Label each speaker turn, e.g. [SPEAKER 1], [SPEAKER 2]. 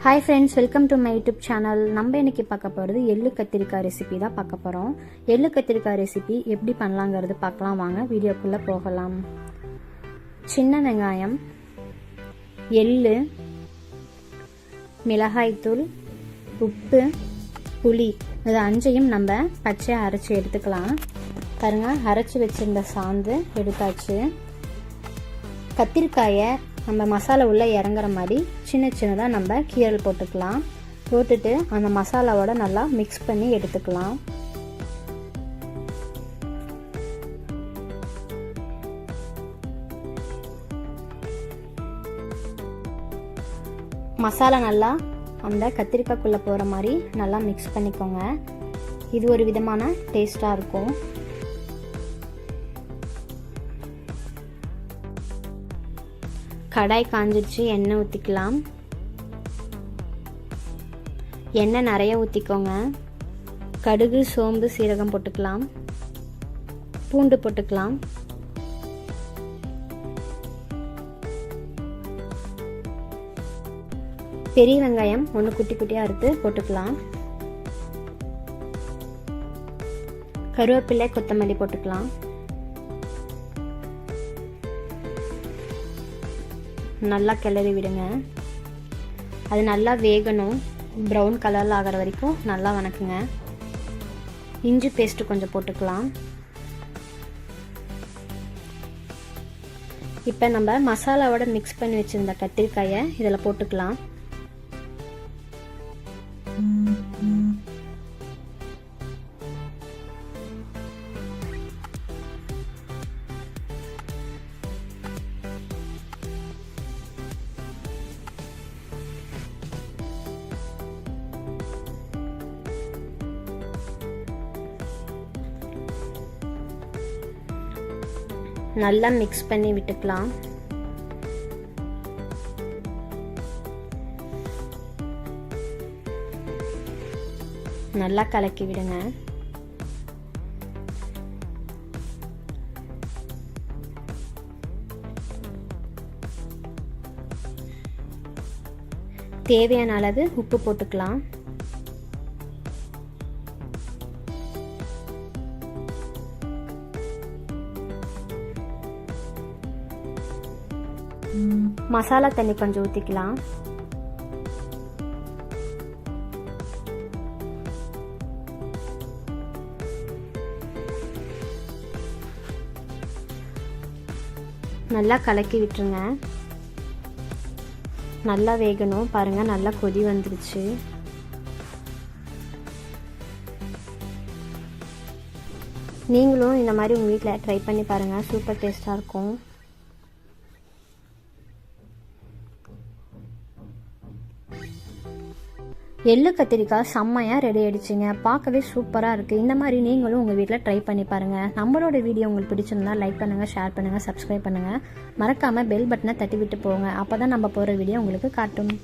[SPEAKER 1] Hi friends, welcome to my YouTube channel. நம்ம இன்னைக்கு பார்க்க போறது எள்ளு கத்திரிக்காய் ரெசிபி தான் பார்க்க போறோம். எள்ளு கத்திரிக்காய் ரெசிபி எப்படி பண்ணலாம்ங்கறது பார்க்கலாம் வாங்க வீடியோக்குள்ள போகலாம். சின்ன வெங்காயம், எள்ளு, மிளகாய் தூள், உப்பு, புளி இது அஞ்சையும் நம்ம பச்சையா அரைச்சு எடுத்துக்கலாம். பாருங்க அரைச்சு வச்சிருந்த சாந்து எடுத்தாச்சு. கத்திரிக்காயை நம்ம மசாலா உள்ள இறங்குற மாதிரி சின்ன சின்னதாக நம்ம கீரல் போட்டுக்கலாம். போட்டுட்டு அந்த மசாலாவோட நல்லா மிக்ஸ் பண்ணி எடுத்துக்கலாம். மசாலா நல்லா அந்த கத்திரிக்காய்க்குள்ளே போகிற மாதிரி நல்லா மிக்ஸ் பண்ணிக்கோங்க. இது ஒரு விதமான டேஸ்டாக இருக்கும். கடாய் காஞ்சிடுச்சு, எண்ணெய் ஊற்றிக்கலாம். எண்ணெய் நிறைய ஊற்றிக்கோங்க. கடுகு, சோம்பு, சீரகம் போட்டுக்கலாம். பூண்டு போட்டுக்கலாம். பெரிய வெங்காயம் ஒன்று குட்டி குட்டியாக அறுத்து போட்டுக்கலாம். கருவேப்பிலை, கொத்தமல்லி போட்டுக்கலாம். நல்லா கிளறி விடுங்க. அது நல்லா வேகணும். ப்ரௌன் கலரில் ஆகிற வரைக்கும் நல்லா வணக்குங்க. இஞ்சி பேஸ்ட்டு கொஞ்சம் போட்டுக்கலாம். இப்போ நம்ம மசாலாவோட மிக்ஸ் பண்ணி வச்சுருந்த கத்திரிக்காயை இதில் போட்டுக்கலாம். நல்லா மிக்ஸ் பண்ணி விட்டுக்கலாம். நல்லா கலக்கி விடுங்க. தேவையான அளவு உப்பு போட்டுக்கலாம். மசாலா தண்ணி கொஞ்சம் ஊற்றிக்கலாம். நல்லா கலக்கி விட்டுருங்க. நல்லா வேகணும். பாருங்க நல்லா கொதி வந்துருச்சு. நீங்களும் இந்த மாதிரி உங்கள் வீட்டில் ட்ரை பண்ணி பாருங்கள். சூப்பர் டேஸ்டாக இருக்கும். எள்ளு கத்திரிக்காய் செம்மையாக ரெடி ஆகிடுச்சிங்க. பார்க்கவே சூப்பராக இருக்குது. இந்த மாதிரி நீங்களும் உங்கள் வீட்டில் ட்ரை பண்ணி பாருங்கள். நம்மளோட வீடியோ உங்களுக்கு பிடிச்சிருந்தா லைக் பண்ணுங்கள், ஷேர் பண்ணுங்கள், சப்ஸ்கிரைப் பண்ணுங்கள். மறக்காமல் பெல் பட்டனை தட்டி விட்டு போங்க. அப்போ தான் நம்ம போகிற வீடியோ உங்களுக்கு காட்டும்.